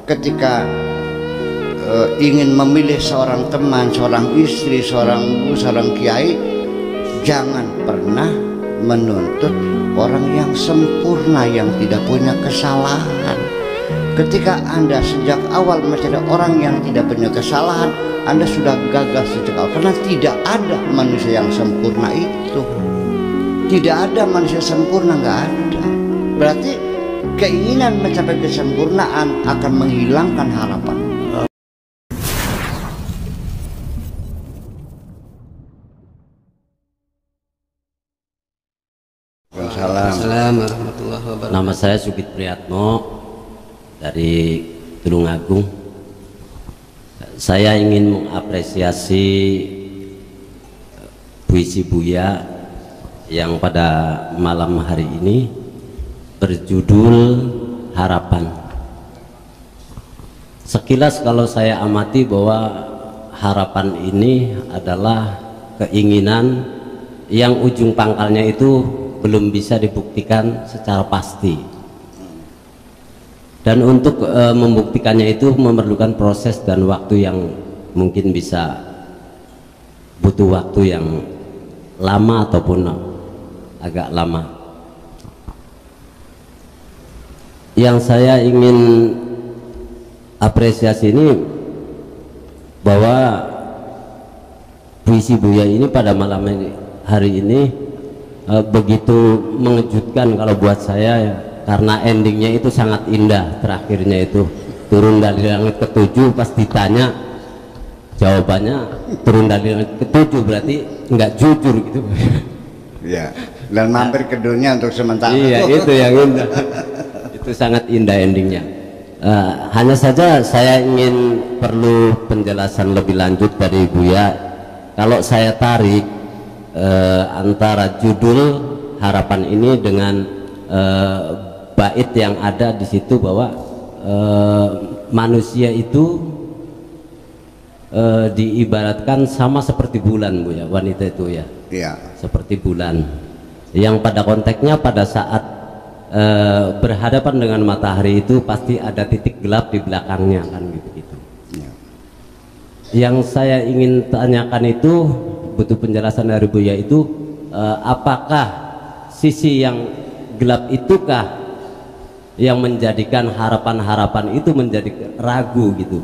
ketika ingin memilih seorang teman, seorang istri, seorang guru, seorang kiai, jangan pernah menuntut orang yang sempurna, yang tidak punya kesalahan. Ketika Anda sejak awal mencari orang yang tidak punya kesalahan, Anda sudah gagal sejak awal, karena tidak ada manusia yang sempurna itu. Tidak ada manusia sempurna, nggak ada. Berarti keinginan mencapai kesempurnaan akan menghilangkan harapan. Assalamualaikum warahmatullahi wabarakatuh. Nama saya Sugit Priyatno dari Tulungagung. Saya ingin mengapresiasi puisi Buya yang pada malam hari ini berjudul Harapan. Sekilas kalau saya amati bahwa harapan ini adalah keinginan yang ujung pangkalnya itu belum bisa dibuktikan secara pasti, dan untuk membuktikannya itu memerlukan proses dan waktu yang mungkin bisa butuh waktu yang lama ataupun agak lama. Yang saya ingin apresiasi ini bahwa puisi Buya ini pada malam hari ini begitu mengejutkan kalau buat saya ya, karena endingnya itu sangat indah. Terakhirnya itu turun dari langit ketujuh, pas ditanya jawabannya turun dari langit ketujuh, berarti nggak jujur gitu Ya, dan mampir ke dunia untuk sementara. Iya, itu yang indah. Itu sangat indah endingnya. Hanya saja saya ingin perlu penjelasan lebih lanjut dari Buya. Kalau saya tarik antara judul harapan ini dengan bait yang ada di situ bahwa manusia itu diibaratkan sama seperti bulan, Bu ya, wanita itu ya. Iya. Seperti bulan yang pada konteksnya pada saat berhadapan dengan matahari itu pasti ada titik gelap di belakangnya kan gitu-gitu. Ya. Yang saya ingin tanyakan itu butuh penjelasan dari Buya itu, apakah sisi yang gelap itukah yang menjadikan harapan-harapan itu menjadi ragu gitu?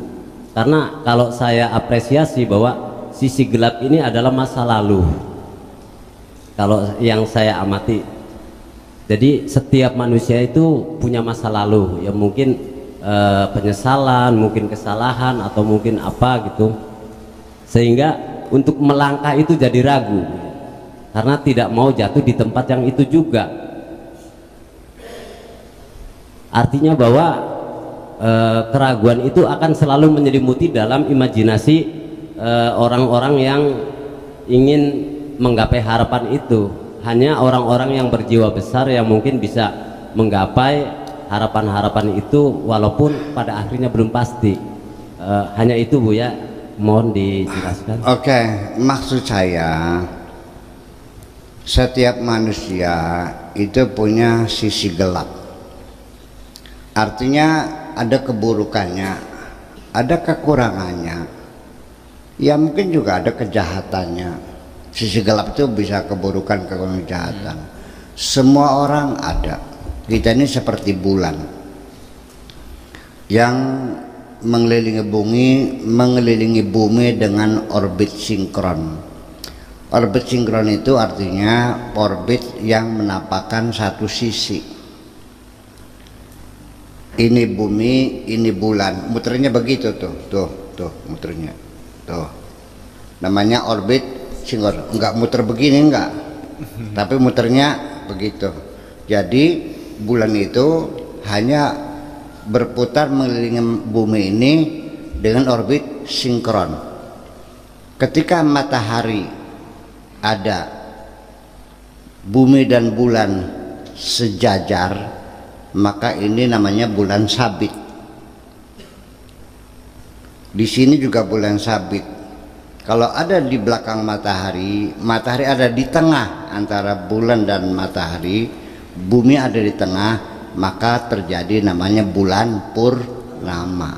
Karena kalau saya apresiasi bahwa sisi gelap ini adalah masa lalu, kalau yang saya amati. Jadi setiap manusia itu punya masa lalu yang mungkin penyesalan, mungkin kesalahan, atau mungkin apa gitu, sehingga untuk melangkah itu jadi ragu karena tidak mau jatuh di tempat yang itu juga. Artinya bahwa keraguan itu akan selalu menyelimuti dalam imajinasi orang-orang yang ingin menggapai harapan itu. Hanya orang-orang yang berjiwa besar yang mungkin bisa menggapai harapan-harapan itu walaupun pada akhirnya belum pasti. Hanya itu, Bu ya, mohon dijelaskan. Oke, maksud saya setiap manusia itu punya sisi gelap. Artinya ada keburukannya, ada kekurangannya, ya mungkin juga ada kejahatannya. Sisi gelap itu bisa keburukan, kejahatan. Semua orang ada. Kita ini seperti bulan yang mengelilingi bumi dengan orbit sinkron. Orbit sinkron itu artinya orbit yang menampakkan satu sisi. Ini bumi, ini bulan, muternya begitu tuh muternya tuh. Namanya orbit sinkron. Enggak muter begini enggak, tapi muternya begitu. Jadi bulan itu hanya berputar mengelilingi bumi ini dengan orbit sinkron. Ketika matahari ada, bumi dan bulan sejajar, maka ini namanya bulan sabit. Di sini juga bulan sabit. Kalau ada di belakang matahari, matahari ada di tengah antara bulan dan matahari, bumi ada di tengah, maka terjadi namanya bulan purnama. nama.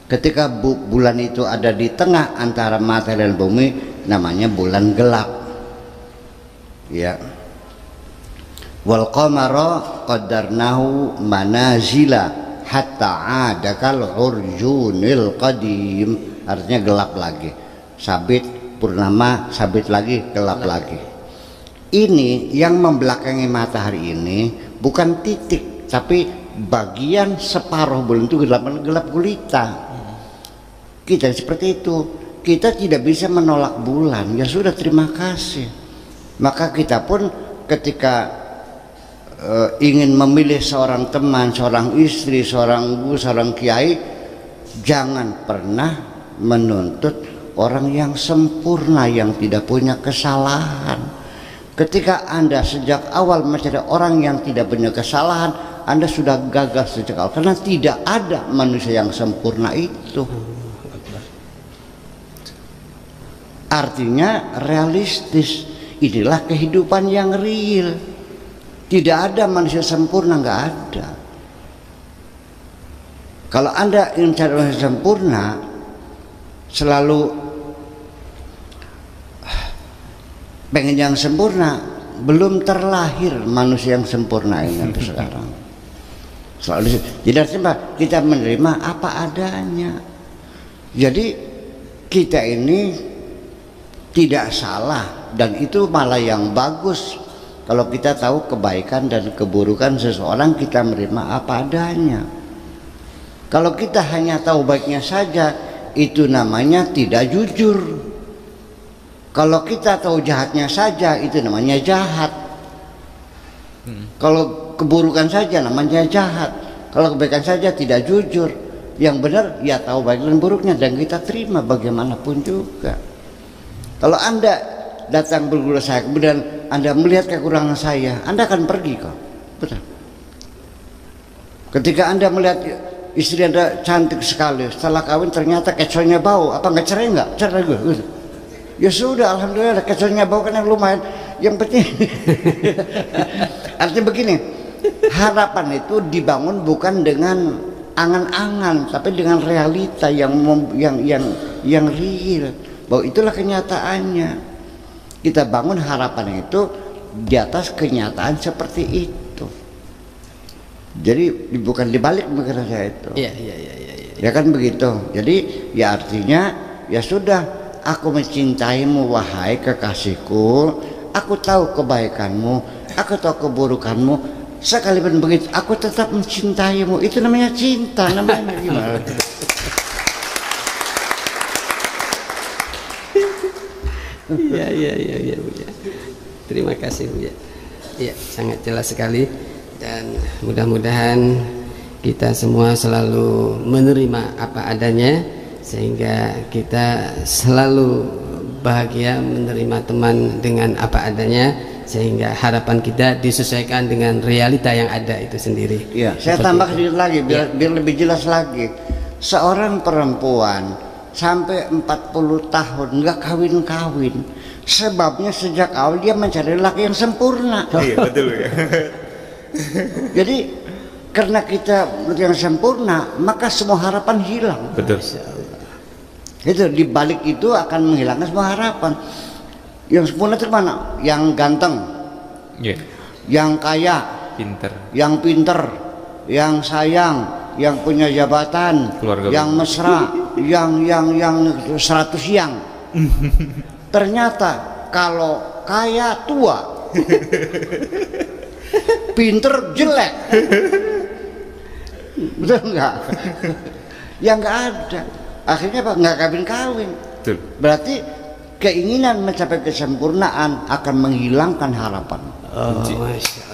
Ketika bulan itu ada di tengah antara matahari dan bumi, namanya bulan gelap. Ya. Wal qamara qaddarnahu manazila hatta adakal urjunil qadim. Artinya gelap lagi. Sabit purnama, sabit lagi, gelap lagi. Ini yang membelakangi matahari ini bukan titik, tapi bagian separuh bulan itu gelap gulita. Kita seperti itu, kita tidak bisa menolak bulan. Ya sudah, terima kasih. Maka kita pun ketika ingin memilih seorang teman, seorang istri, seorang guru, seorang kiai, jangan pernah menuntut orang yang sempurna, yang tidak punya kesalahan. Ketika Anda sejak awal mencari orang yang tidak punya kesalahan, Anda sudah gagal sejak awal, karena tidak ada manusia yang sempurna itu. Artinya realistis, inilah kehidupan yang real. Tidak ada manusia sempurna, nggak ada. Kalau Anda ingin cari manusia sempurna, selalu pengen yang sempurna, belum terlahir manusia yang sempurna ini sampai sekarang. Selalu, jadi artinya kita menerima apa adanya. Jadi kita ini tidak salah, dan itu malah yang bagus. Kalau kita tahu kebaikan dan keburukan seseorang, kita menerima apa adanya. Kalau kita hanya tahu baiknya saja, itu namanya tidak jujur. Kalau kita tahu jahatnya saja, itu namanya jahat. Kalau keburukan saja namanya jahat. Kalau kebaikan saja tidak jujur. Yang benar ya tahu baik dan buruknya, dan kita terima bagaimanapun juga. Kalau Anda datang berguru saya, kemudian Anda melihat kekurangan saya, Anda akan pergi kok. Betul. Ketika Anda melihat istri Anda cantik sekali, setelah kawin ternyata kecoanya bau, apa nggak cerai nggak? Cerai gue. Ya sudah, alhamdulillah kecoanya bau kan yang lumayan. Yang penting artinya begini, harapan itu dibangun bukan dengan angan-angan, tapi dengan realita yang real. Bahwa itulah kenyataannya. Kita bangun harapan itu di atas kenyataan seperti itu. Jadi bukan dibalik pikiran saya itu. Iya. Ya kan begitu. Jadi ya artinya ya sudah, aku mencintaimu wahai kekasihku. Aku tahu kebaikanmu, aku tahu keburukanmu. Sekalipun begitu, aku tetap mencintaimu. Itu namanya cinta, namanya gimana? Iya. Terima kasih Bu ya. Iya, sangat jelas sekali, dan mudah-mudahan kita semua selalu menerima apa adanya, sehingga kita selalu bahagia menerima teman dengan apa adanya, sehingga harapan kita disesuaikan dengan realita yang ada itu sendiri. Iya, saya tambah sedikit lagi biar lebih jelas lagi. Seorang perempuan sampai 40 tahun nggak kawin-kawin, sebabnya sejak awal dia mencari laki yang sempurna. Iya betul ya. Jadi karena kita yang sempurna, maka semua harapan hilang. Betul. Itu di balik itu akan menghilangkan semua harapan. Yang sempurna itu mana? Yang ganteng, yang kaya, yang pinter, yang sayang, yang punya jabatan, yang mesra, yang 100 yang. Ternyata kalau kaya tua, pinter jelek, betul nggak? Ya nggak ada. Akhirnya apa? Nggak kawin-kawin. Berarti keinginan mencapai kesempurnaan akan menghilangkan harapan. Oh, Masya